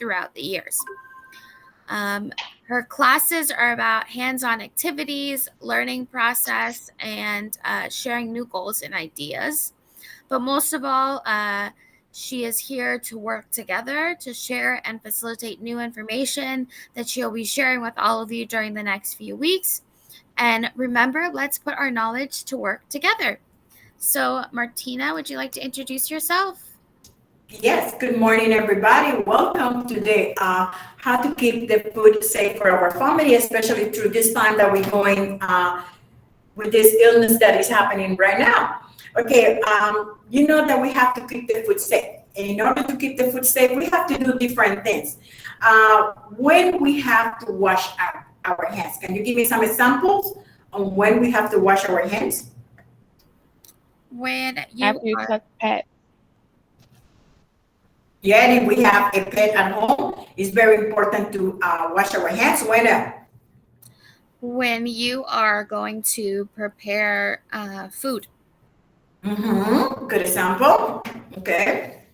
throughout the years. Her classes are about hands-on activities, learning process, and sharing new goals and ideas. But most of all, she is here to work together to share and facilitate new information that she'll be sharing with all of you during the next few weeks. And remember, let's put our knowledge to work together. So, Martina, would you like to introduce yourself? Yes, good morning, everybody. Welcome to the how to keep the food safe for our family, especially through this time that we're going with this illness that is happening right now. Okay, you know that we have to keep the food safe. And in order to keep the food safe, we have to do different things. When we have to wash our hands, can you give me some examples on when we have to wash our hands? When you After you are touch pet, Yeah, and if we have a pet at home, it's very important to wash our hands when you are going to prepare food. Good example. Okay.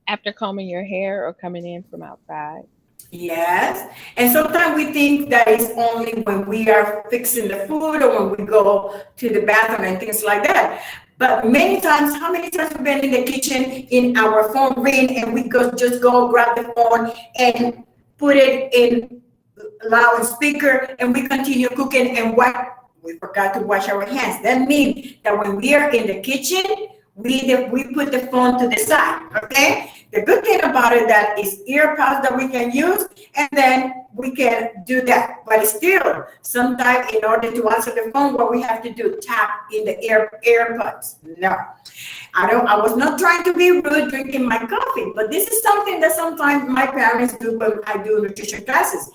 after combing your hair or coming in from outside. Yes. And sometimes we think that it's only when we are fixing the food or when we go to the bathroom and things like that. But many times, how many times we've been in the kitchen in our phone ring and we just go grab the phone and put it in loudspeaker and we continue cooking and what we forgot to wash our hands. That means that when we are in the kitchen, we put the phone to the side. Okay. The good thing about it that is earpods that we can use, and then we can do that. But still, sometimes in order to answer the phone, what we have to do, tap in the earpods. No, I was not trying to be rude drinking my coffee, but this is something that sometimes my parents do when I do nutrition classes.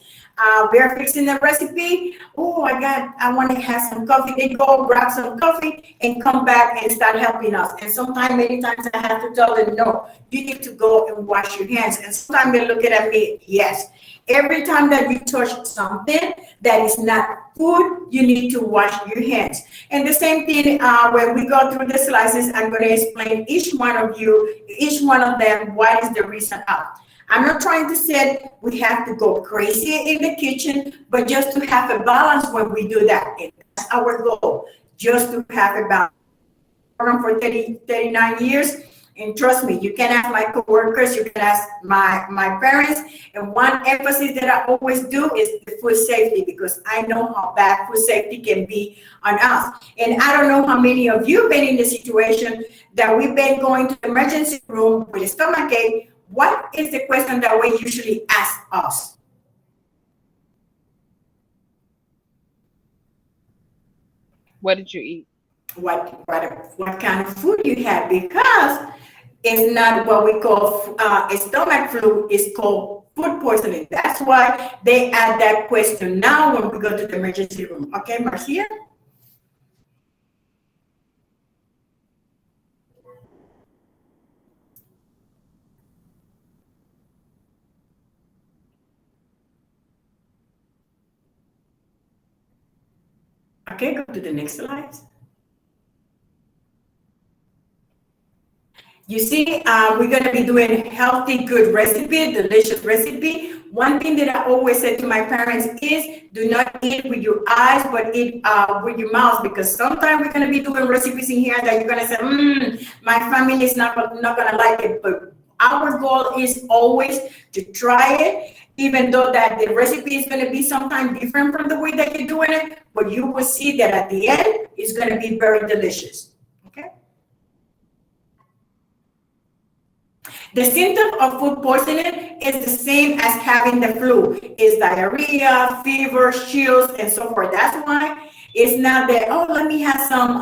We're fixing a recipe. Oh, I want to have some coffee. They go grab some coffee and come back and start helping us. And sometimes, many times, I have to tell them, no, you need to go and wash your hands. And sometimes they're looking at me, yes. Every time that you touch something that is not food, you need to wash your hands. And the same thing when we go through the slices, I'm going to explain each one of you, each one of them, what is the reason of. I'm not trying to say we have to go crazy in the kitchen, but just to have a balance when we do that. And that's our goal, just to have a balance. For 39 years, and trust me, you can ask my coworkers, you can ask my parents, and one emphasis that I always do is the food safety, because I know how bad food safety can be on us. And I don't know how many of you have been in the situation that we've been going to the emergency room with a stomach ache. What is the question that we usually ask us? What did you eat? What kind of food you had? Because it's not what we call a stomach flu, it's called food poisoning. That's why they add that question now when we go to the emergency room. Okay, Marcia? Okay, go to the next slide. You see, we're going to be doing healthy, good recipe, delicious recipe. One thing that I always say to my parents is do not eat with your eyes, but eat with your mouth, because sometimes we're going to be doing recipes in here that you're going to say, my family is not going to like it. But our goal is always to try it, even though that the recipe is going to be sometimes different from the way that you're doing it, but you will see that at the end, it's going to be very delicious. Okay. The symptom of food poisoning is the same as having the flu. It's diarrhea, fever, chills, and so forth. That's why it's not that, oh, let me have some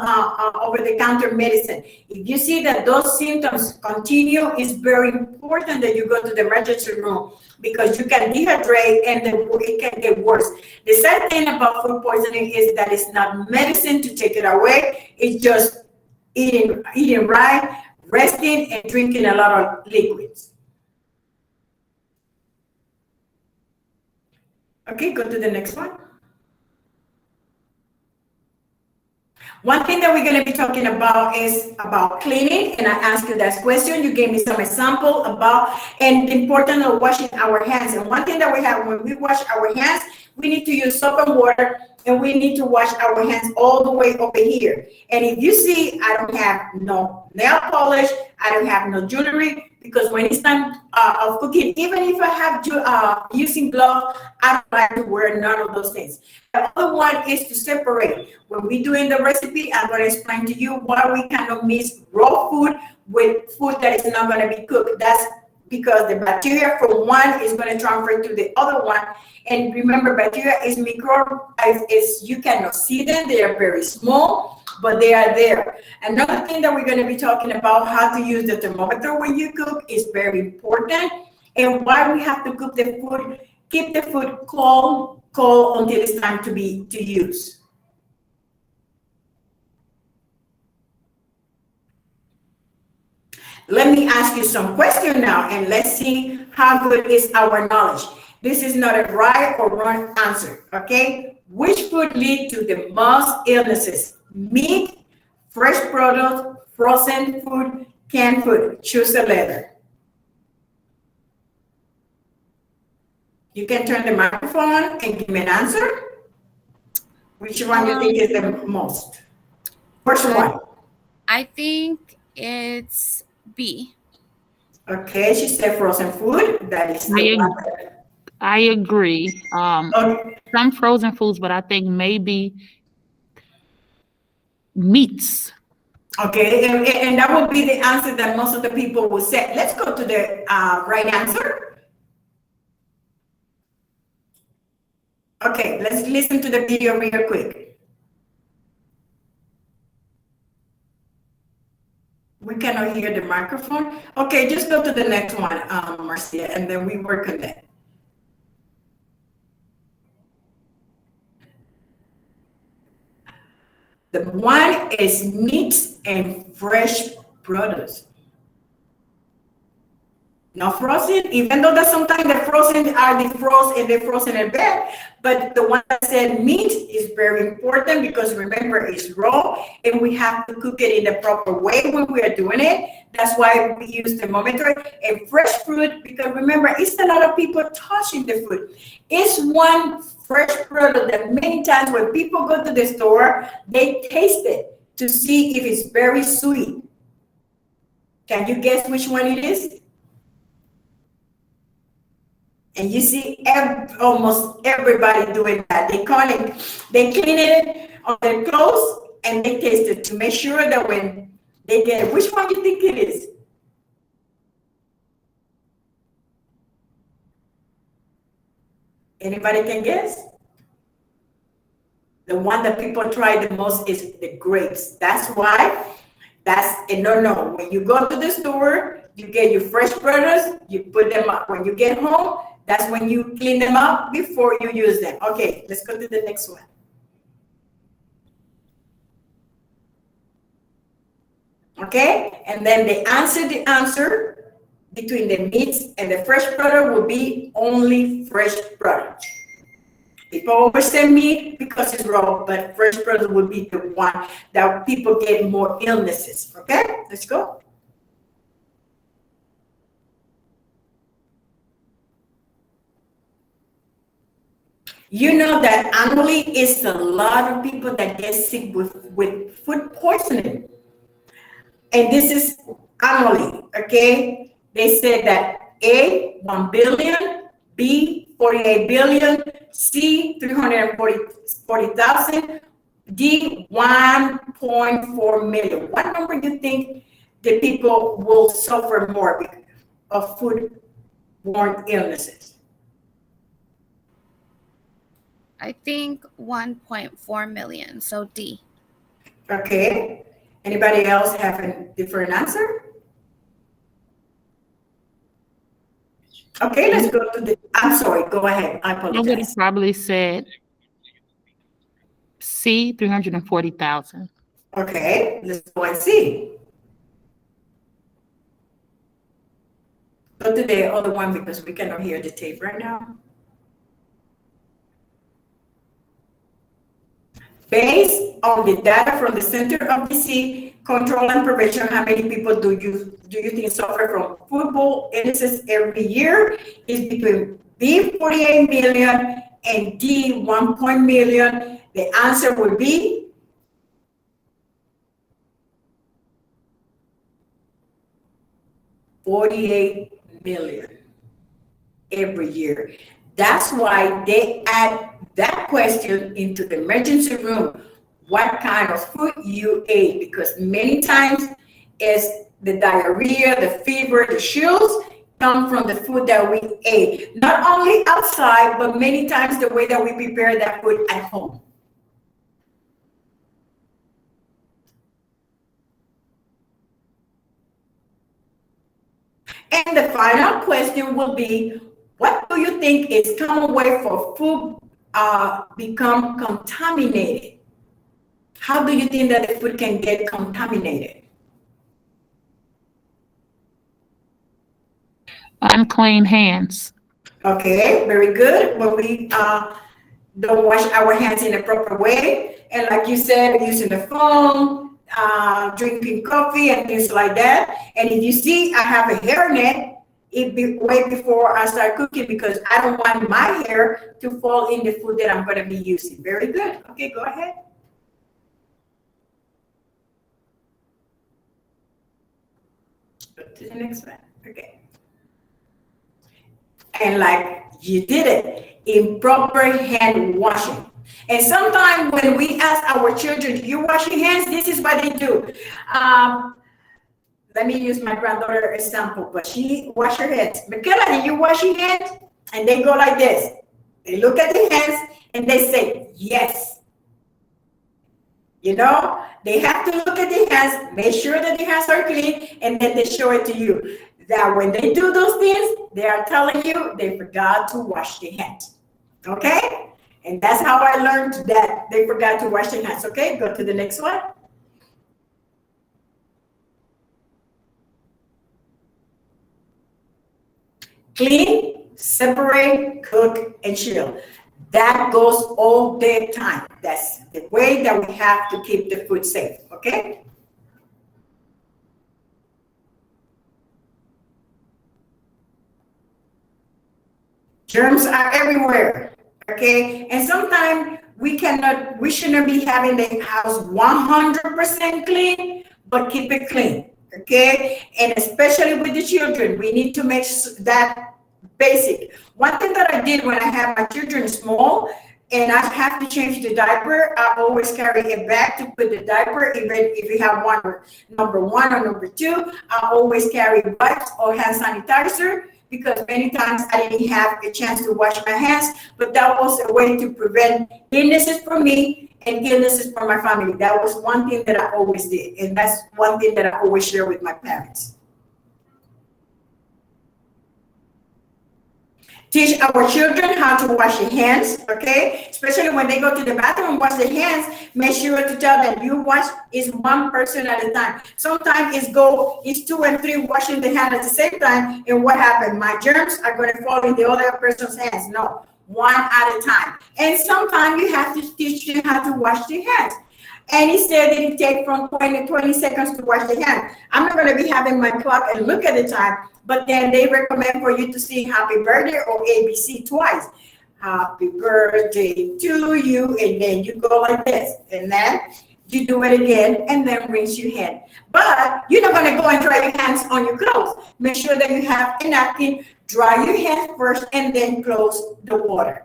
over-the-counter medicine. If you see that those symptoms continue, it's very important that you go to the emergency room, because you can dehydrate and it can get worse. The sad thing about food poisoning is that it's not medicine to take it away. It's just eating right, resting, and drinking a lot of liquids. Okay, go to the next one. One thing that we're going to be talking about is about cleaning, and I asked you that question. You gave me some example about and the importance of washing our hands. And one thing that we have when we wash our hands, we need to use soap and water, and we need to wash our hands all the way over here. And if you see, I don't have no nail polish, I don't have no jewelry, because when it's time of cooking, even if I have using gloves, I don't like to wear none of those things. The other one is to separate. When we're doing the recipe, I'm going to explain to you why we cannot mix raw food with food that is not going to be cooked. That's because the bacteria from one is going to transfer to the other one. And remember, bacteria is micro, you cannot see them. They are very small, but they are there. Another thing that we're going to be talking about, how to use the thermometer when you cook, is very important. And why we have to cook the food, keep the food cold until it's time to use. Let me ask you some question now, and let's see how good is our knowledge. This is not a right or wrong answer, okay? Which food lead to the most illnesses? Meat, fresh products, frozen food, canned food. Choose a letter. You can turn the microphone on and give me an answer. Which one do you think is the most? First one. I think it's B. Okay, she said frozen food. That is the one. I agree. Okay. Some frozen foods, but I think maybe meats. Okay, and that would be the answer that most of the people will say. Let's go to the right answer. Okay, let's listen to the video real quick. We cannot hear the microphone. Okay, just go to the next one, Marcia, and then we work on that. The one is meats and fresh produce. Not frozen, even though that sometimes the frozen are defrosted and they're frozen in bed, but the one that said meat is very important because remember it's raw and we have to cook it in the proper way when we are doing it. That's why we use thermometer. And fresh fruit, because remember it's a lot of people touching the food. It's one fresh product that many times when people go to the store, they taste it to see if it's very sweet. Can you guess which one it is? And you see almost everybody doing that. They clean it on their clothes and they taste it to make sure that when they get it, which one do you think it is? Anybody can guess? The one that people try the most is the grapes. That's why, no. When you go to the store, you get your fresh produce, you put them up. When you get home, that's when you clean them up before you use them. Okay, let's go to the next one. Okay, and then the answer between the meats and the fresh product will be only fresh product. People always say meat because it's raw, but fresh product would be the one that people get more illnesses. Okay, let's go. You know that annually is a lot of people that get sick with food poisoning. And this is annually, okay? They said that A, 1 billion, B, 48 billion, C, 340,000, D, 1.4 million. What number do you think the people will suffer more of food-borne illnesses? I think 1.4 million, so D. Okay. Anybody else have a different answer? Okay, let's go to I'm sorry, go ahead. I apologize. Nobody probably said C, 340,000. Okay, let's go and see. Go to the other one because we cannot hear the tape right now. Based on the data from the Center of Disease Control and Prevention. How many people do you think suffer from foodborne illnesses every year? Is between B, 48 million, and D, 1 million. The answer would be 48 million every year. That's why they add that question into the emergency room. What kind of food you ate? Because many times it's the diarrhea, the fever, the chills come from the food that we ate. Not only outside, but many times the way that we prepare that food at home. And the final question will be, what do you think is common way for food become contaminated? How do you think that the food can get contaminated? Unclean hands. Okay, very good. When we don't wash our hands in a proper way, and like you said, using the phone, drinking coffee and things like that. And if you see, I have a hairnet. It be way before I start cooking because I don't want my hair to fall in the food that I'm going to be using. Very good. Okay, go ahead. Go to the next one. Okay. And like you did it, improper hand washing. And sometimes when we ask our children, do you wash your hands? This is what they do. Let me use my granddaughter example, but she wash her hands. Michaela, did you wash your hands? And they go like this. They look at the hands and they say, yes. You know, they have to look at the hands, make sure that the hands are clean, and then they show it to you. That when they do those things, they are telling you they forgot to wash their hands. Okay? And that's how I learned that they forgot to wash their hands. Okay, go to the next one. Clean, separate, cook, and chill. That goes all the time. That's the way that we have to keep the food safe, okay? Germs are everywhere, okay? And sometimes we shouldn't be having the house 100% clean, but keep it clean, okay? And especially with the children, we need to make that basic. One thing that I did when I had my children small and I have to change the diaper, I always carry a bag to put the diaper, even if we have number one or number two, I always carry wipes or hand sanitizer because many times I didn't have a chance to wash my hands, but that was a way to prevent illnesses from me and illnesses from my family. That was one thing that I always did, and that's one thing that I always share with my parents. Teach our children how to wash their hands, okay? Especially when they go to the bathroom and wash their hands, make sure to tell them you wash is one person at a time. Sometimes it's 2 and 3 washing the hand at the same time, and what happened? My germs are going to fall in the other person's hands. No, one at a time. And sometimes you have to teach them how to wash their hands. And he said that it takes from 20 seconds to wash the hand. I'm not going to be having my clock and look at the time, but then they recommend for you to sing happy birthday or ABC twice. Happy birthday to you, and then you go like this. And then you do it again, and then rinse your hand. But you're not going to go and dry your hands on your clothes. Make sure that you have a napkin, dry your hands first, and then close the water.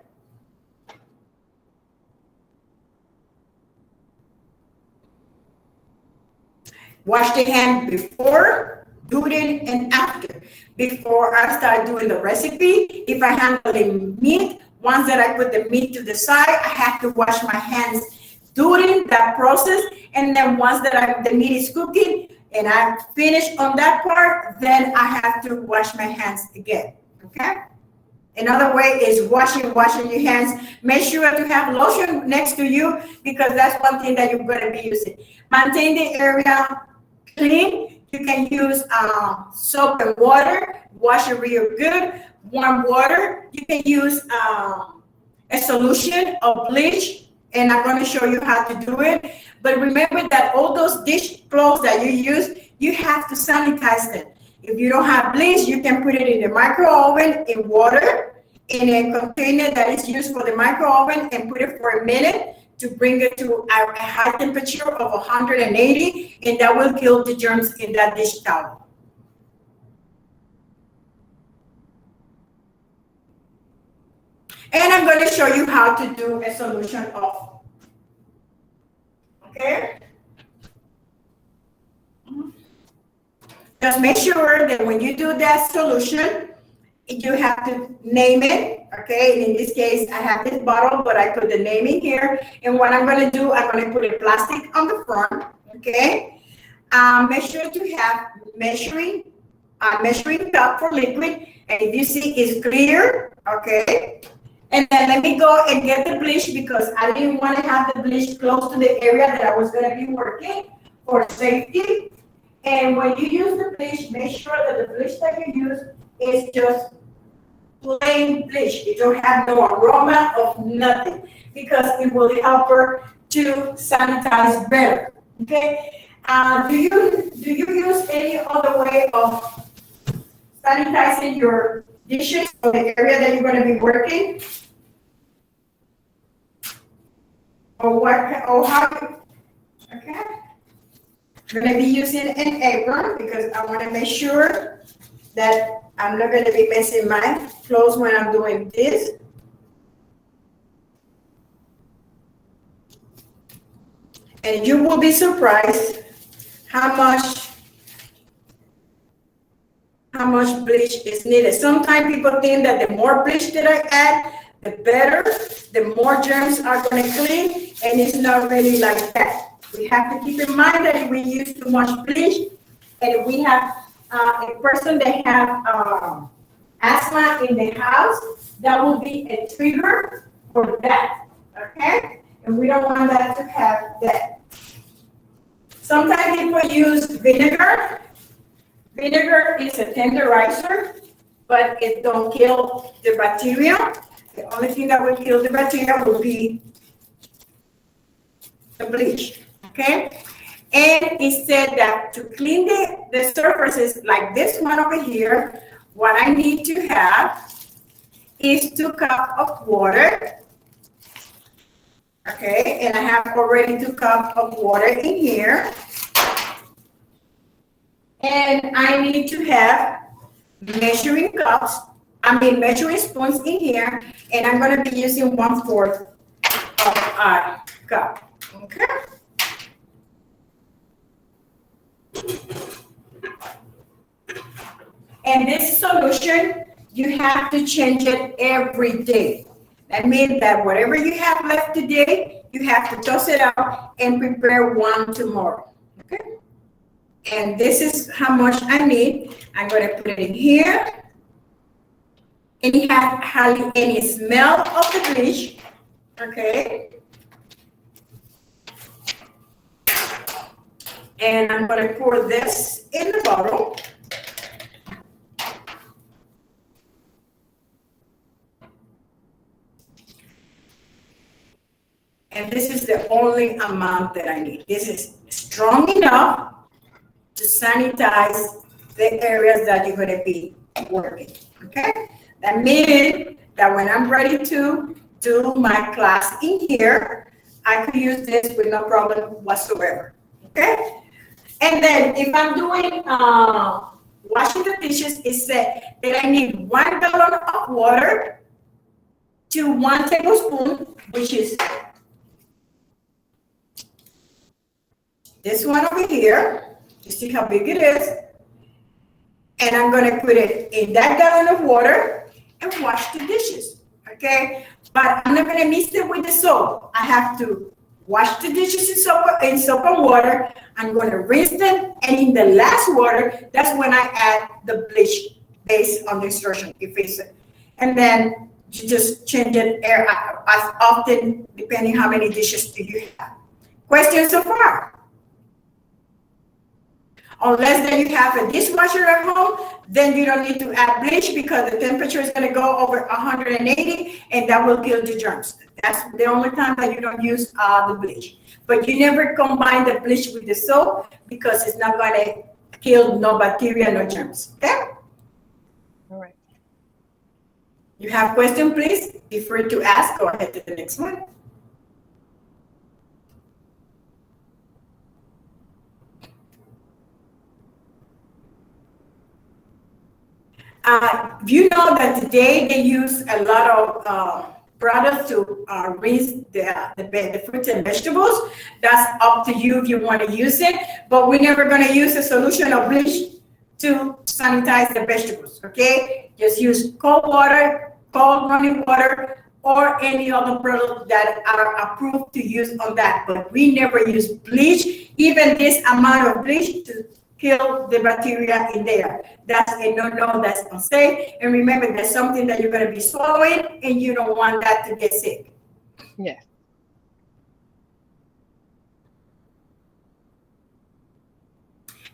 Wash the hand before, during, and after. Before I start doing the recipe, if I handle the meat, once that I put the meat to the side, I have to wash my hands during that process. And then once that the meat is cooking and I finish on that part, then I have to wash my hands again, okay? Another way is washing your hands. Make sure to have lotion next to you because that's one thing that you're going to be using. Maintain the area clean. You can use soap and water, wash it real good, warm water. You can use a solution of bleach and I'm going to show you how to do it. But remember that all those dish cloths that you use, you have to sanitize them. If you don't have bleach, you can put it in the micro oven in water, in a container that is used for the micro oven, and put it for a minute to bring it to a high temperature of 180, and that will kill the germs in that dish towel. And I'm going to show you how to do a solution of, okay? Just make sure that when you do that solution, you have to name it, okay? And in this case, I have this bottle, but I put the name in here. And what I'm going to do, I'm going to put a plastic on the front, okay? Make sure to have measuring cup for liquid. And if you see it's clear, okay? And then let me go and get the bleach because I didn't want to have the bleach close to the area that I was going to be working for safety. And when you use the bleach, make sure that the bleach that you use is just plain bleach. You don't have no aroma of nothing because it will help her to sanitize better. Okay? Do you use any other way of sanitizing your dishes or the area that you're going to be working? Or what? Or how? Okay. I'm going to be using an apron because I want to make sure that I'm not going to be messing my clothes when I'm doing this. And you will be surprised how much bleach is needed. Sometimes people think that the more bleach that I add, the better, the more germs are going to clean, and it's not really like that. We have to keep in mind that if we use too much bleach, and if we have a person that have asthma in the house, that will be a trigger for that, okay? And we don't want that to have that. Sometimes people use vinegar. Vinegar is a tenderizer, but it don't kill the bacteria. The only thing that will kill the bacteria will be the bleach, okay? And it said that to clean the surfaces like this one over here, what I need to have is 2 cups of water, okay? And I have already 2 cups of water in here. And I need to have measuring spoons in here, and I'm going to be using 1/4 of a cup, okay? And this solution, you have to change it every day. That means that whatever you have left today, you have to toss it out and prepare one tomorrow, okay? And this is how much I need. I'm going to put it in here. And it has hardly any smell of the bleach, okay? And I'm going to pour this in the bottle. And this is the only amount that I need. This is strong enough to sanitize the areas that you're going to be working, okay? That means that when I'm ready to do my class in here, I could use this with no problem whatsoever, okay? And then if I'm doing washing the dishes, it said that I need 1 gallon of water to 1 tablespoon, which is this one over here. You see how big it is? And I'm going to put it in that gallon of water and wash the dishes, okay? But I'm not going to mix it with the soap. I have to wash the dishes in soap and water. I'm going to rinse them, and in the last water, that's when I add the bleach based on the instruction. And then you just change it as often, depending how many dishes do you have. Questions so far? Unless that you have a dishwasher at home, then you don't need to add bleach because the temperature is going to go over 180 and that will kill the germs. That's the only time that you don't use the bleach. But you never combine the bleach with the soap because it's not going to kill no bacteria, no germs. Okay? All right. You have question, please? Be free to ask. Go ahead to the next one. You know that today they use a lot of products to rinse the fruits and vegetables. That's up to you if you want to use it, but we're never going to use a solution of bleach to sanitize the vegetables, okay? Just use cold water, cold running water, or any other product that are approved to use on that. But we never use bleach, even this amount of bleach to kill the bacteria in there. That's a no-no, that's unsafe. And remember, that's something that you're going to be swallowing, and you don't want that to get sick. Yes.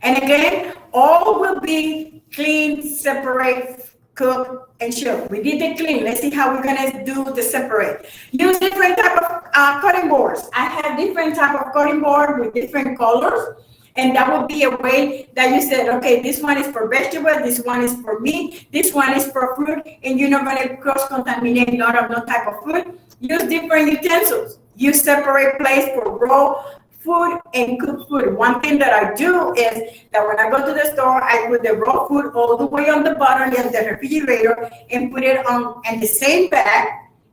And again, all will be clean, separate, cook, and chill. We did the clean. Let's see how we're gonna do the separate. Use different type of cutting boards. I have different type of cutting board with different colors. And that would be a way that you said, okay, this one is for vegetable, this one is for meat, this one is for fruit, and you're not gonna cross-contaminate no type of food. Use different utensils. Use separate place for raw food and cooked food. One thing that I do is that when I go to the store, I put the raw food all the way on the bottom of the refrigerator and put it on in the same bag,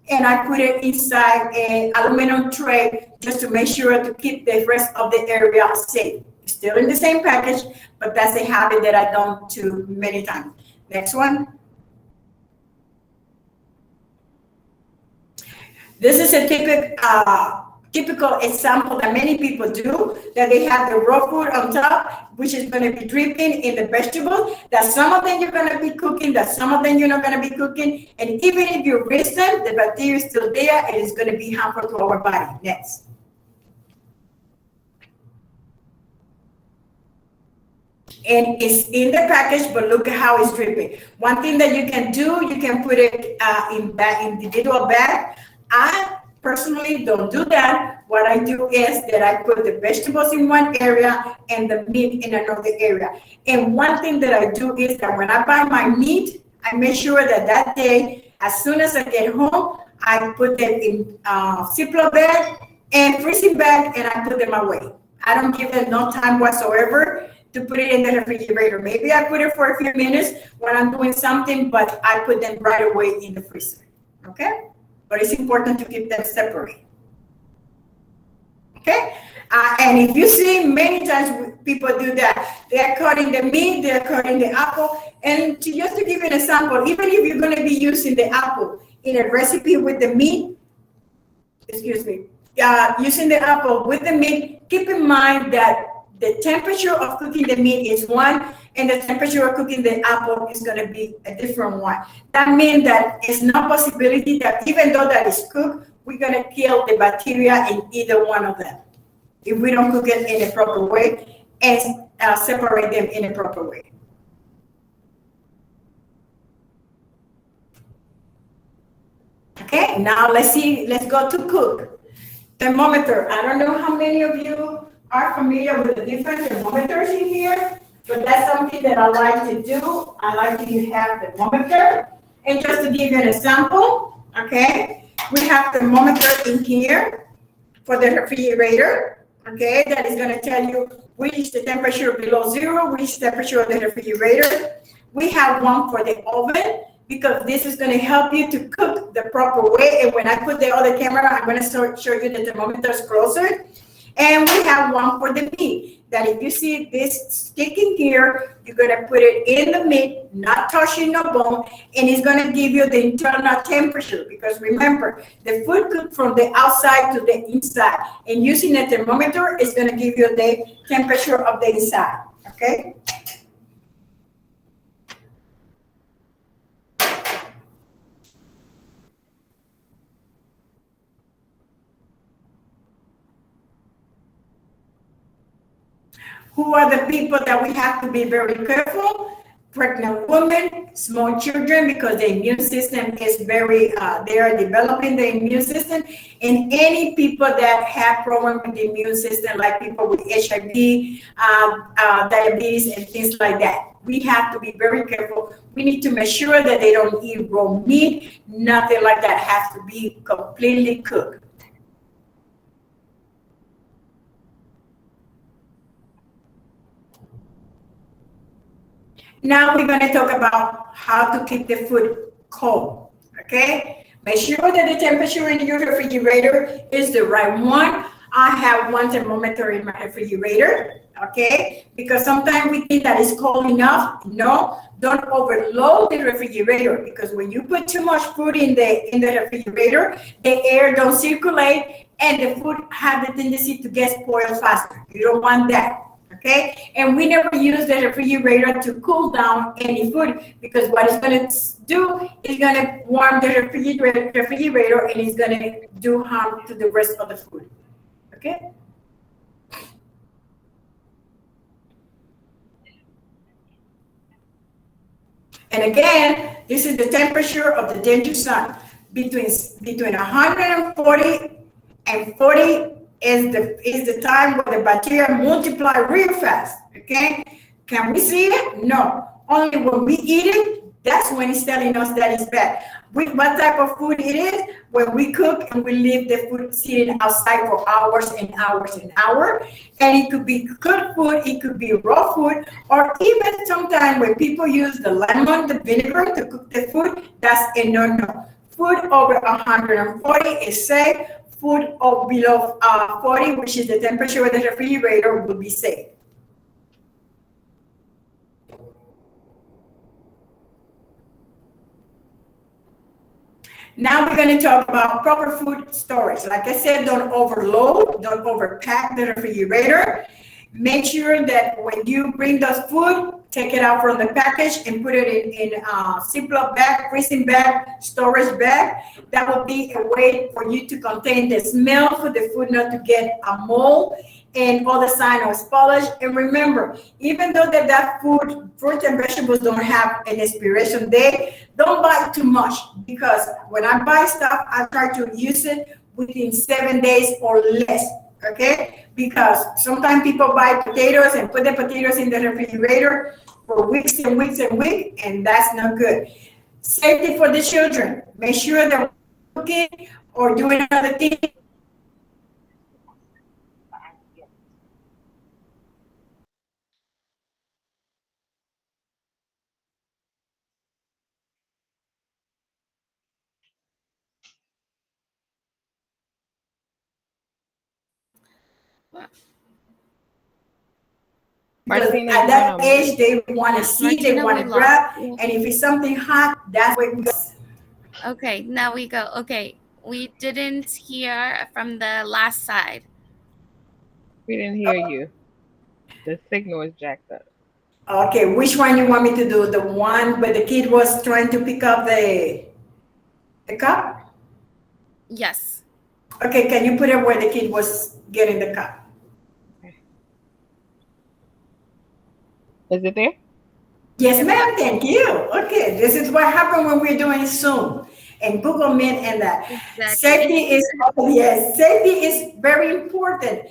and I put it inside an aluminum tray just to make sure to keep the rest of the area safe. Still in the same package, but that's a habit that I don't do many times. Next one. This is a typical example that many people do, that they have the raw food on top, which is going to be dripping in the vegetables, that some of them you're going to be cooking, that some of them you're not going to be cooking, and even if you rinse them, the bacteria is still there and it's going to be harmful to our body. Next. And it's in the package, but look at how it's dripping. One thing that you can do, you can put it in individual bag. I personally don't do that. What I do is that I put the vegetables in one area and the meat in another area. And one thing that I do is that when I buy my meat, I make sure that that day, as soon as I get home, I put them in Ziploc bag and freezing bag, and I put them away. I don't give them no time whatsoever to put it in the refrigerator. Maybe I put it for a few minutes when I'm doing something, but I put them right away in the freezer, okay? But it's important to keep them separate, okay? And if you see, many times people do that. They're cutting the meat, they're cutting the apple, and just to give you an example, even if you're gonna be using the apple in a recipe with the meat, excuse me, using the apple with the meat, keep in mind that the temperature of cooking the meat is one, and the temperature of cooking the apple is going to be a different one. That means that it's no possibility that even though that is cooked, we're going to kill the bacteria in either one of them if we don't cook it in a proper way and separate them in a proper way. Okay, now let's go to cook. Thermometer. I don't know how many of you are familiar with the different thermometers in here, but that's something that I like to do. I like to have the thermometer. And just to give you an example, okay, we have thermometer in here for the refrigerator, okay, that is going to tell you which is the temperature below zero, which is the temperature of the refrigerator. We have one for the oven, because this is going to help you to cook the proper way. And when I put the other camera, I'm going to show you the thermometers closer. And we have one for the meat, that if you see this sticking here, you're going to put it in the meat, not touching the bone, and it's going to give you the internal temperature. Because remember, the food cooked from the outside to the inside, and using a thermometer is going to give you the temperature of the inside, okay? Who are the people that we have to be very careful? Pregnant women, small children, because the immune system is they are developing the immune system, and any people that have problems with the immune system, like people with HIV, diabetes, and things like that. We have to be very careful. We need to make sure that they don't eat raw meat. Nothing like that has to be completely cooked. Now we're going to talk about how to keep the food cold, okay? Make sure that the temperature in your refrigerator is the right one. I have one thermometer in my refrigerator, okay? Because sometimes we think that it's cold enough. No, don't overload the refrigerator, because when you put too much food in the refrigerator, the air don't circulate and the food have the tendency to get spoiled faster. You don't want that. Okay, and we never use the refrigerator to cool down any food, because what it's going to do is going to warm the refrigerator and it's going to do harm to the rest of the food. Okay. And again, this is the temperature of the danger zone. Between 140 and 40 is the time where the bacteria multiply real fast. Okay, can we see it? No, only when we eat it, that's when it's telling us that it's bad. What type of food it is? When we cook and we leave the food sitting outside for hours and hours and hours, and it could be cooked food, it could be raw food, or even sometimes when people use the lemon, the vinegar to cook the food, that's a no-no. Food over 140 is safe. Food of below 40, which is the temperature of the refrigerator, will be safe. Now we're going to talk about proper food storage. Like I said, don't overload, don't overpack the refrigerator. Make sure that when you bring those food, take it out from the package and put it in a Ziploc bag, freezing bag, storage bag. That will be a way for you to contain the smell for the food not to get a mold and all the sign of spoilage. And remember, even though that food, fruit and vegetables don't have an expiration date, don't buy too much, because when I buy stuff, I try to use it within 7 days or less. Okay, because sometimes people buy potatoes and put the potatoes in the refrigerator for weeks and weeks and weeks, and that's not good. Safety for the children. Make sure they're cooking or doing other things. Because Martina, at you went that on age, mute. they want to see, they Martina, want we to lost grab, you. and if it's something hot, that's where it goes. Okay, now we go. Okay, we didn't hear from the last side. We didn't hear you. The signal is jacked up. Okay, which one you want me to do? The one where the kid was trying to pick up the cup? Yes. Okay, can you put it where the kid was getting the cup? Okay. Is it there? Yes, ma'am, thank you. Okay, this is what happened when we're doing Zoom and Google Meet and that. Exactly. Safety is, oh, yes, safety is very important.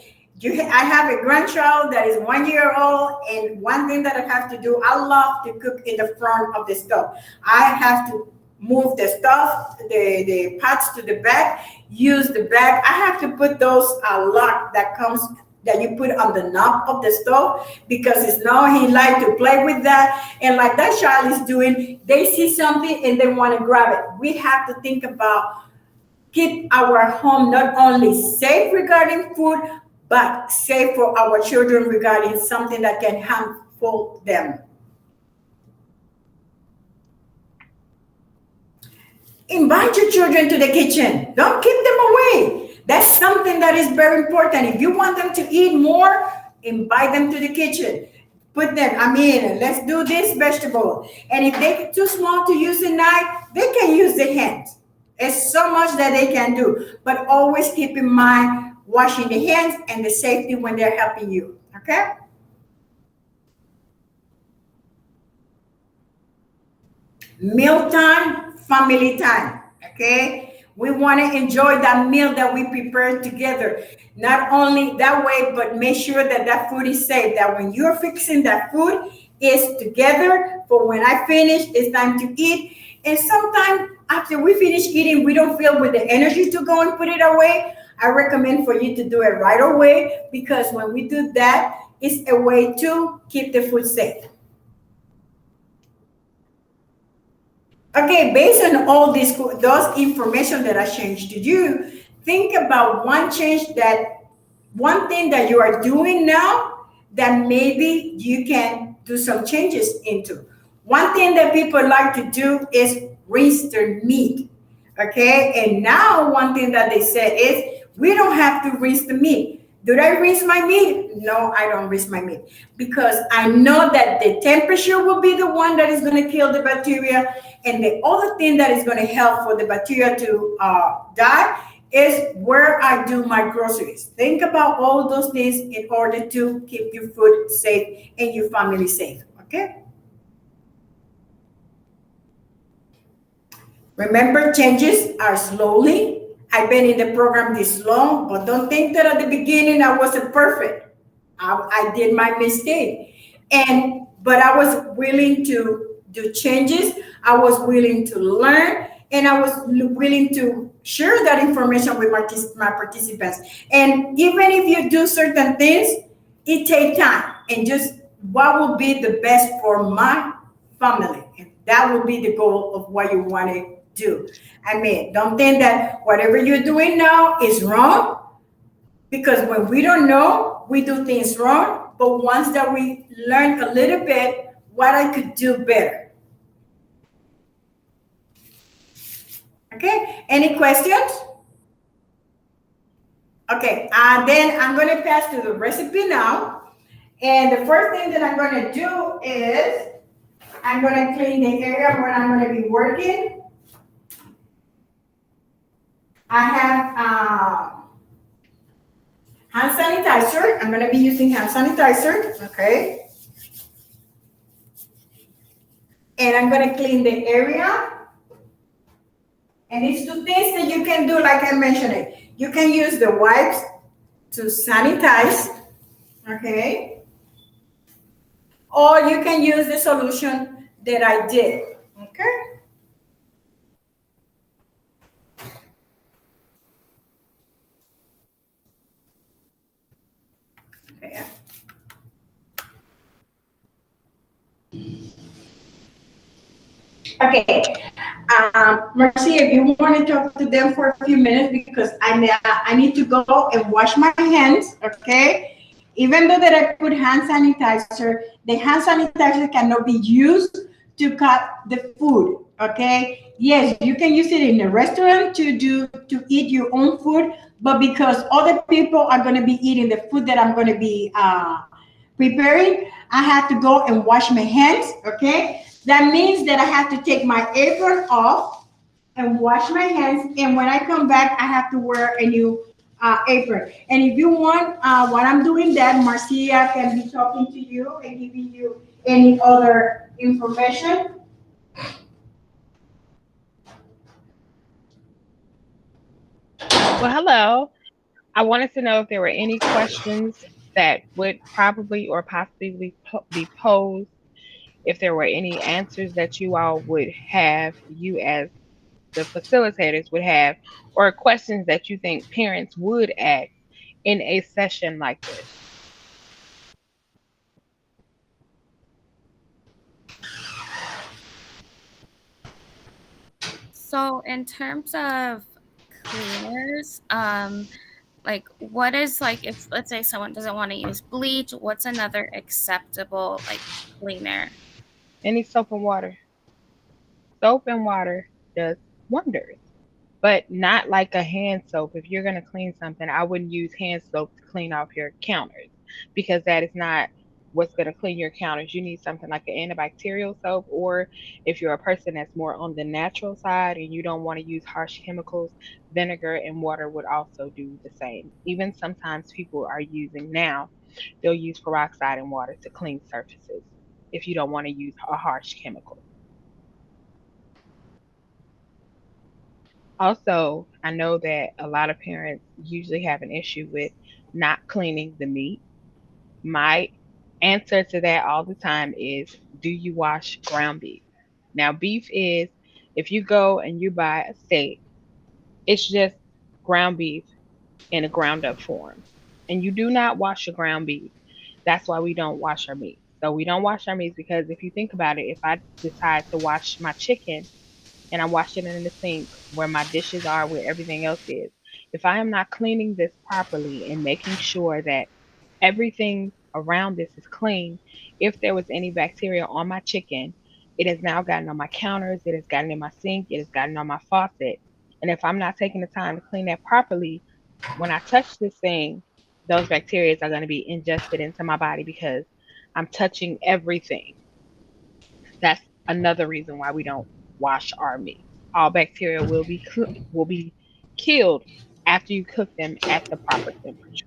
I have a grandchild that is 1 year old, and one thing that I have to do, I love to cook in the front of the stove. I have to move the stuff, the pots to the back, use the back. I have to put those lock that you put on the knob of the stove, because it's now he like to play with that, and like that child is doing, they see something and they want to grab it. We have to think about keep our home not only safe regarding food, but safe for our children regarding something that can harmful them. Invite your children to the kitchen. Don't keep them away. That's something that is very important. If you want them to eat more, invite them to the kitchen. Put them, let's do this vegetable. And if they're too small to use a knife, they can use the hands. It's so much that they can do. But always keep in mind washing the hands and the safety when they're helping you. Okay? Meal time, family time. Okay? We want to enjoy that meal that we prepare together. Not only that way, but make sure that that food is safe. That when you're fixing that food, it's together. For when I finish, it's time to eat. And sometimes after we finish eating, we don't feel with the energy to go and put it away. I recommend for you to do it right away because when we do that, it's a way to keep the food safe. Okay, based on all this, those information that I changed to you, think about one thing that you are doing now that maybe you can do some changes into. One thing that people like to do is rinse their meat. Okay, and now one thing that they said is we don't have to rinse the meat. Do I rinse my meat? No, I don't rinse my meat because I know that the temperature will be the one that is going to kill the bacteria, and the other thing that is going to help for the bacteria to die is where I do my groceries. Think about all those things in order to keep your food safe and your family safe. Okay. Remember, changes are slowly. I've been in the program this long, but don't think that at the beginning I wasn't perfect. I did my mistake, and but I was willing to do changes. I was willing to learn, and I was willing to share that information with my participants. And even if you do certain things, it takes time, and just what will be the best for my family, and that will be the goal of what you want to do. I mean, don't think that whatever you're doing now is wrong because when we don't know, we do things wrong. But once that we learn a little bit what I could do better. Okay, any questions? Okay, then I'm going to pass to the recipe now. And the first thing that I'm going to do is I'm going to clean the area where I'm going to be working. I have hand sanitizer. I'm going to be using hand sanitizer. Okay. And I'm going to clean the area. And it's two things that you can do, like I mentioned it. You can use the wipes to sanitize. Okay. Or you can use the solution that I did. Okay. Okay. Okay, Marcia, if you want to talk to them for a few minutes because I need to go and wash my hands. Okay, even though that I put hand sanitizer, the hand sanitizer cannot be used to cut the food. Okay, yes, you can use it in a restaurant to eat your own food, but because other people are going to be eating the food that I'm going to be preparing, I have to go and wash my hands. Okay, that means that I have to take my apron off and wash my hands. And when I come back, I have to wear a new apron. And if you want, while I'm doing that, Marcia can be talking to you and giving you any other information. Well, hello. I wanted to know if there were any questions that would probably or possibly be posed, if there were any answers that you all would have, you as the facilitators would have, or questions that you think parents would ask in a session like this. So in terms of cleaners, like what is like if let's say someone doesn't want to use bleach, what's another acceptable like cleaner? Any soap and water. Soap and water does wonders, but not like a hand soap. If you're going to clean something, I wouldn't use hand soap to clean off your counters because that is not what's going to clean your counters. You need something like an antibacterial soap, or if you're a person that's more on the natural side and you don't want to use harsh chemicals, vinegar and water would also do the same. Even sometimes people are using now, they'll use peroxide and water to clean surfaces if you don't want to use a harsh chemical. Also, I know that a lot of parents usually have an issue with not cleaning the meat. My answer to that all the time is, do you wash ground beef? Now, beef is, if you go and you buy a steak, it's just ground beef in a ground up form. And you do not wash your ground beef. That's why we don't wash our meat. So we don't wash our meats because if you think about it, if I decide to wash my chicken and I wash it in the sink where my dishes are, where everything else is, if I am not cleaning this properly and making sure that everything around this is clean, if there was any bacteria on my chicken, it has now gotten on my counters, it has gotten in my sink, it has gotten on my faucet. And if I'm not taking the time to clean that properly, when I touch this thing, those bacteria are going to be ingested into my body because I'm touching everything. That's another reason why we don't wash our meat. All bacteria will be killed after you cook them at the proper temperature.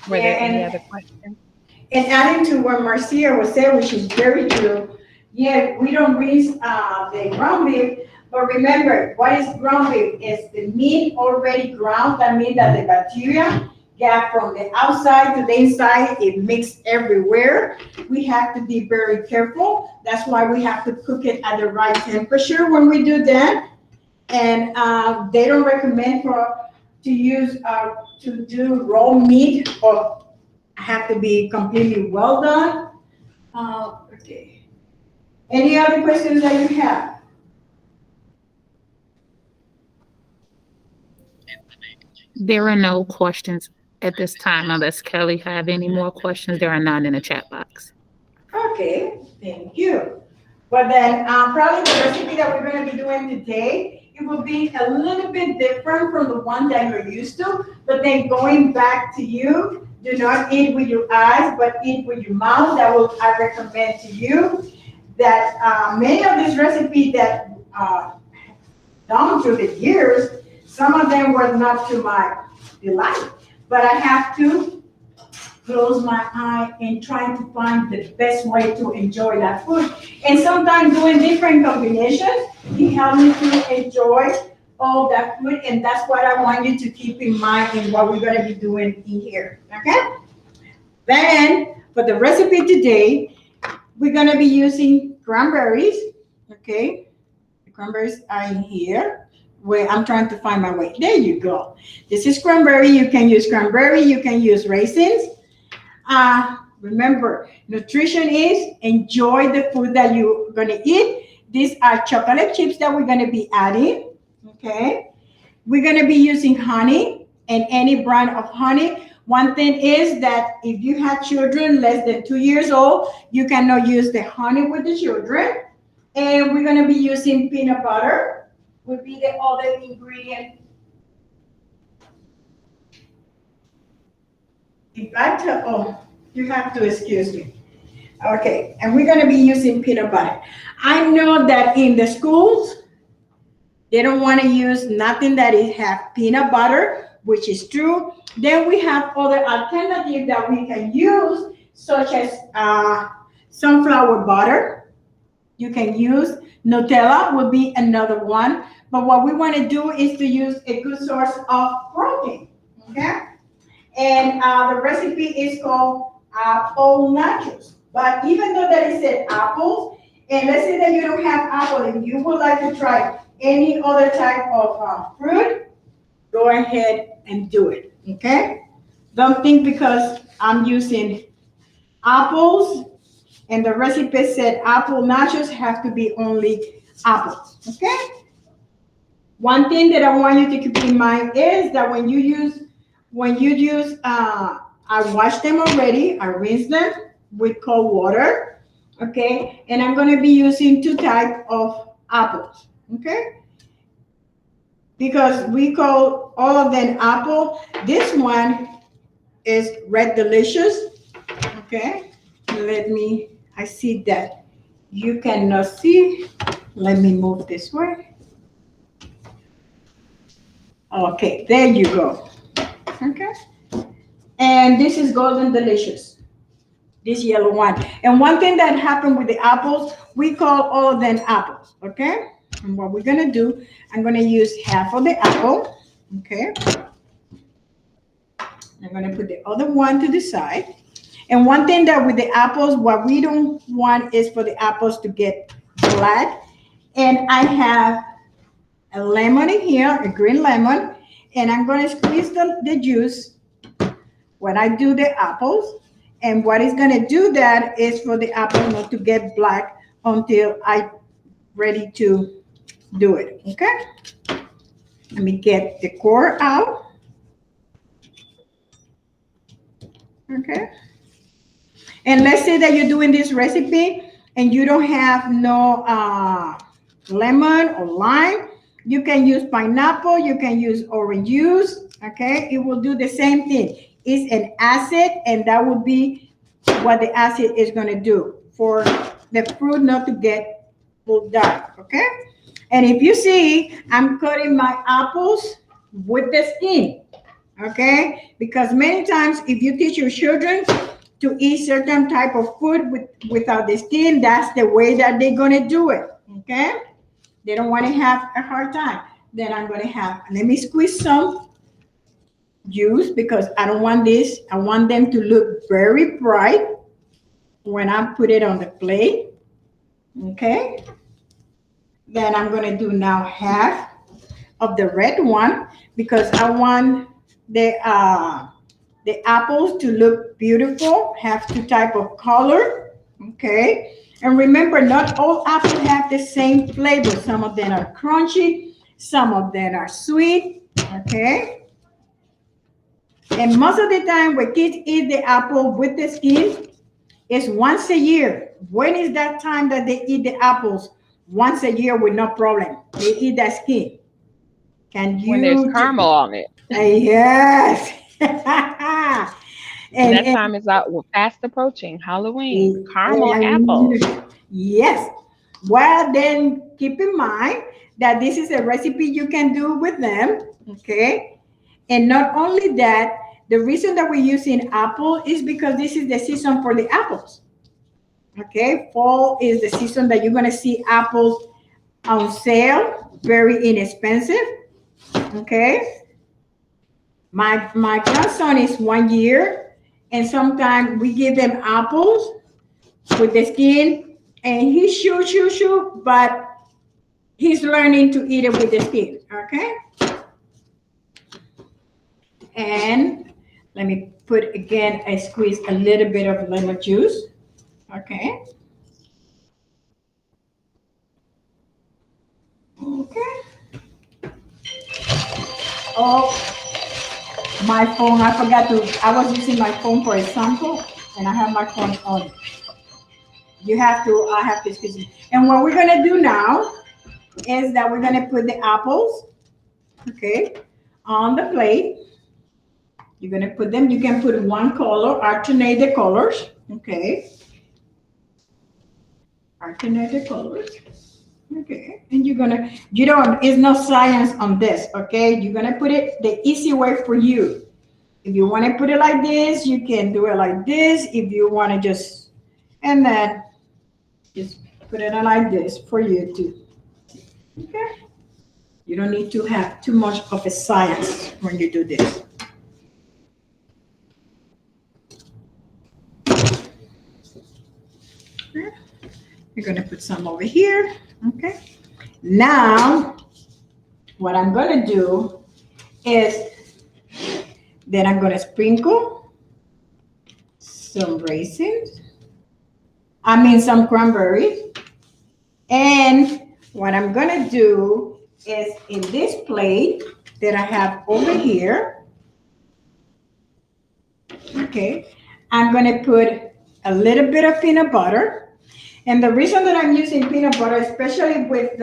Were there Yeah, any other questions? and adding to what Marcia was saying, which is very true, yeah, we don't rinse the ground beef, but remember, what is ground beef? Is the meat already ground, that means that the bacteria get from the outside to the inside, it mixed everywhere. We have to be very careful. That's why we have to cook it at the right temperature when we do that. And they don't recommend for to use to do raw meat or have to be completely well done. Okay. Any other questions that you have? There are no questions at this time unless Kelly have any more questions. There are none in the chat box. Okay, thank you. But then probably the recipe that we're going to be doing today, it will be a little bit different from the one that you're used to. But then going back to you, do not eat with your eyes, but eat with your mouth. That will I recommend to you. That many of these recipes that down through the years, some of them were not to my delight, but I have to close my eye and try to find the best way to enjoy that food. And sometimes doing different combinations, it helps me to enjoy all that food, and that's what I want you to keep in mind in what we're gonna be doing in here, okay? Then, for the recipe today, we're gonna be using cranberries, okay? The cranberries are in here. Where I'm trying to find my way. There you go. This is cranberry. You can use cranberry. You can use raisins. Remember, nutrition is enjoy the food that you're gonna eat. These are chocolate chips that we're gonna be adding. Okay. We're gonna be using honey and any brand of honey. One thing is that if you have children less than 2 years old, you cannot use the honey with the children. And we're gonna be using peanut butter, would be the other ingredient. If I tell, oh, you have to excuse me. Okay, and we're gonna be using peanut butter. I know that in the schools, they don't wanna use nothing that it have peanut butter, which is true. Then we have other alternatives that we can use, such as sunflower butter. You can use Nutella would be another one. But what we want to do is to use a good source of protein. Okay? And the recipe is called apple nachos. But even though that it said apples, and let's say that you don't have apple, if you would like to try any other type of fruit, go ahead and do it. Okay? Don't think because I'm using apples and the recipe said apple nachos have to be only apples. Okay? One thing that I want you to keep in mind is that I wash them already, I rinse them with cold water, okay? And I'm gonna be using two types of apples, okay? Because we call all of them apple. This one is red delicious, okay? I see that you cannot see. Let me move this way. Okay, there you go. Okay. And this is golden delicious. this yellow one. And one thing that happened with the apples, we call all of them apples, okay? And what we're gonna do, I'm gonna use half of the apple, okay? I'm gonna put the other one to the side. And one thing that with the apples, what we don't want is for the apples to get black. And I have a lemon in here, a green lemon, and I'm gonna squeeze the juice when I do the apples. And what is gonna do that is for the apple not to get black until I ready to do it, okay? Let me get the core out, okay? And let's say that you're doing this recipe and you don't have no lemon or lime, you can use pineapple, you can use orange juice, okay? It will do the same thing. It's an acid, and that will be what the acid is gonna do for the fruit not to get full dark, okay? And if you see, I'm cutting my apples with the skin, okay? Because many times if you teach your children to eat certain type of food without the skin, that's the way that they're gonna do it, okay? They don't want to have a hard time. Then I'm gonna have, let me squeeze some juice because I don't want this. I want them to look very bright when I put it on the plate, okay? Then I'm gonna do now half of the red one because I want the apples to look beautiful, have two type of color, okay? And remember, not all apples have the same flavor. Some of them are crunchy, some of them are sweet, okay? And most of the time when kids eat the apple with the skin, it's once a year. When is that time that they eat the apples? Once a year with no problem. They eat that skin. Can When there's you? caramel on it. Yes. And and, that time is out. We're fast approaching Halloween. Caramel and apples. yes. Well, then keep in mind that this is a recipe you can do with them, okay? And not only that, the reason that we're using apple is because this is the season for the apples, okay? Fall is the season that you're gonna see apples on sale, very inexpensive, okay? My grandson is 1 year, and sometimes we give them apples with the skin, and he shoot, but he's learning to eat it with the skin, okay? And let me put again, I squeeze a little bit of lemon juice, okay? Okay. Oh, my phone, I forgot to, I was using my phone for example, and I have my phone on. I have to squeeze it. And what we're gonna do now is that we're gonna put the apples, okay, on the plate. You're gonna put them, you can put one color, alternate the colors, okay? Alternate the colors, okay? And it's no science on this, okay? You're gonna put it the easy way for you. If you wanna put it like this, you can do it like this. If you wanna and then just put it like this for you too, okay? You don't need to have too much of a science when you do this. We're gonna put some over here, okay? Now, what I'm gonna do is then I'm gonna sprinkle some raisins, some cranberries. And what I'm gonna do is in this plate that I have over here, okay, I'm gonna put a little bit of peanut butter. And the reason that I'm using peanut butter, especially with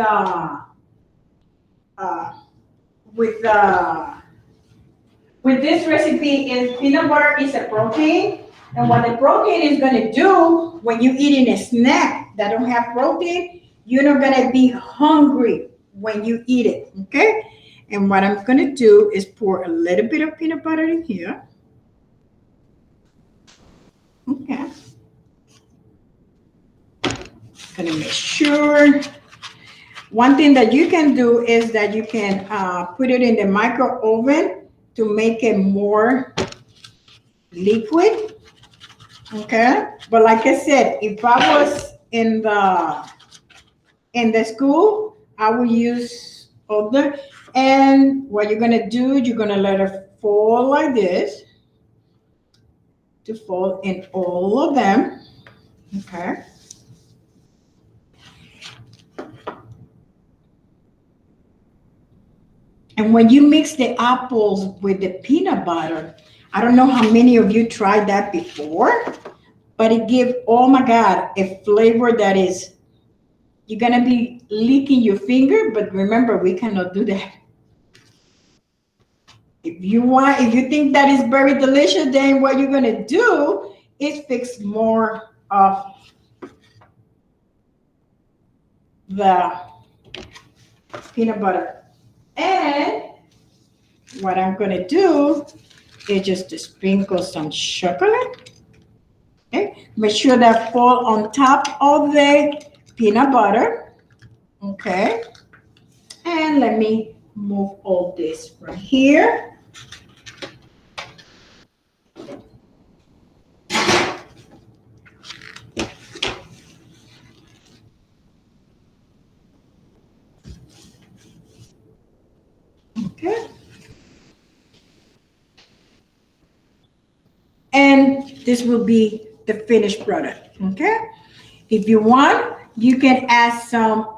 this recipe, is peanut butter is a protein. And what the protein is going to do when you're eating a snack that don't have protein, you're not going to be hungry when you eat it, okay? And what I'm going to do is pour a little bit of peanut butter in here, okay? Gonna make sure. One thing that you can do is that you can put it in the micro oven to make it more liquid. Okay, but like I said, if I was in the school, I would use other. And what you're gonna do, you're gonna let it fall like this to fall in all of them. Okay. And when you mix the apples with the peanut butter, I don't know how many of you tried that before, but it gives, oh my God, a flavor that is, you're gonna be licking your finger, but remember, we cannot do that. If you think that is very delicious, then what you're gonna do is fix more of the peanut butter. And what I'm gonna do is just to sprinkle some chocolate. Okay, make sure that fall on top of the peanut butter. Okay, and let me move all this right here. Okay. And this will be the finished product. Okay. If you want, you can add some,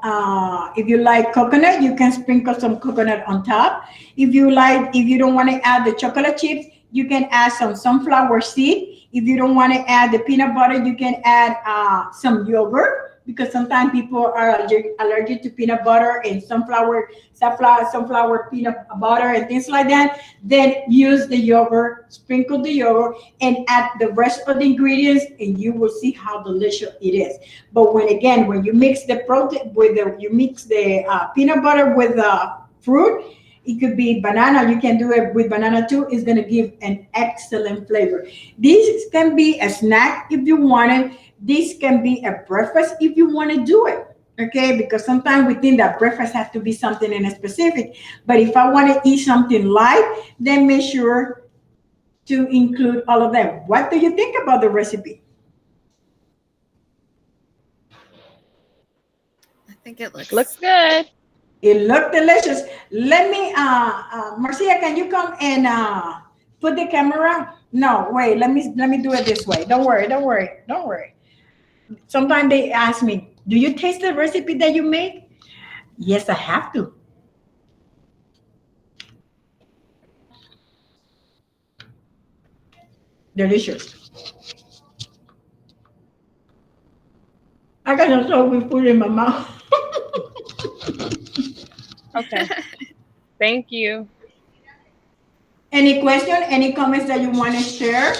if you like coconut, you can sprinkle some coconut on top. If you don't want to add the chocolate chips, you can add some sunflower seed. If you don't want to add the peanut butter, you can add some yogurt, because sometimes people are allergic to peanut butter and sunflower peanut butter and things like that. Then use the yogurt, sprinkle the yogurt, and add the rest of the ingredients, and you will see how delicious it is. But when you mix the protein with the peanut butter with the fruit, it could be banana. You can do it with banana too. It's gonna give an excellent flavor. This can be a snack if you want it. This can be a breakfast if you want to do it. Okay, because sometimes we think that breakfast has to be something in a specific. But if I want to eat something light, then make sure to include all of them. What do you think about the recipe? I think it Looks good. It looked delicious. Let me, Marcia, can you come and put the camera? No, wait. Let me do it this way. Don't worry. Don't worry. Don't worry. Sometimes they ask me, "Do you taste the recipe that you make?" Yes, I have to. Delicious. I got some soul food in my mouth. Okay. Thank you. Any question? Any comments that you want to share?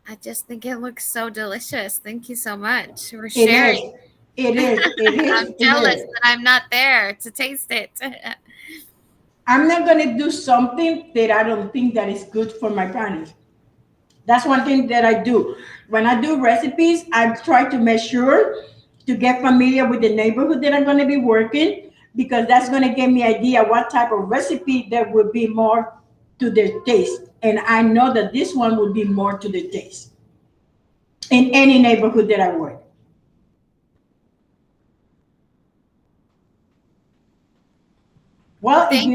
I just think it looks so delicious. Thank you so much for It sharing. is. It is. It is. I'm It jealous is. that I'm not there to taste it. I'm not gonna do something that I don't think that is good for my parents. That's one thing that I do. When I do recipes, I try to make sure to get familiar with the neighborhood that I'm going to be working, because that's going to give me idea what type of recipe that would be more to their taste. And I know that this one would be more to their taste in any neighborhood that I work. Well, Thank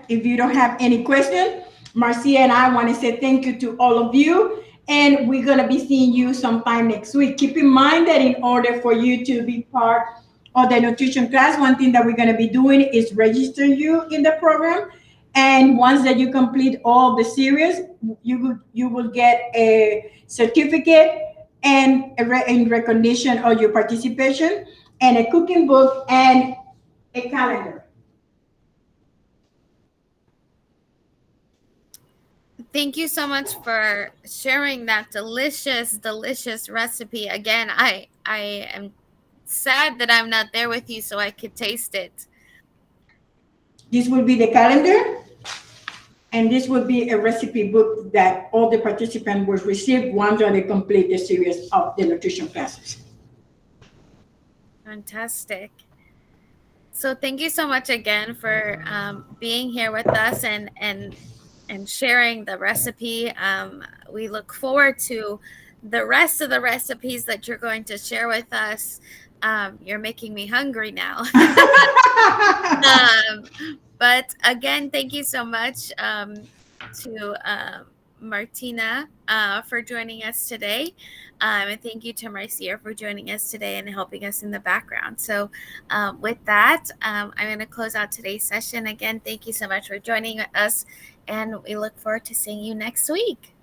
if you don't have any question, Marcia and I want to say thank you to all of you, and we're gonna be seeing you sometime next week. Keep in mind that in order for you to be part of the nutrition class, one thing that we're gonna be doing is register you in the program. And once that you complete all the series, you will get a certificate and in recognition of your participation, and a cooking book and a calendar. Thank you so much for sharing that delicious, delicious recipe. Again, I am sad that I'm not there with you so I could taste it. This will be the calendar, And this will be a recipe book that all the participants will receive once they complete the series of the nutrition classes. Fantastic. So thank you so much again for being here with us and sharing the recipe. We look forward to the rest of the recipes that you're going to share with us. You're making me hungry now. But again, thank you so much to Martina for joining us today. And thank you to Marcia for joining us today and helping us in the background. So with that, I'm going to close out today's session. Again, thank you so much for joining us, and we look forward to seeing you next week.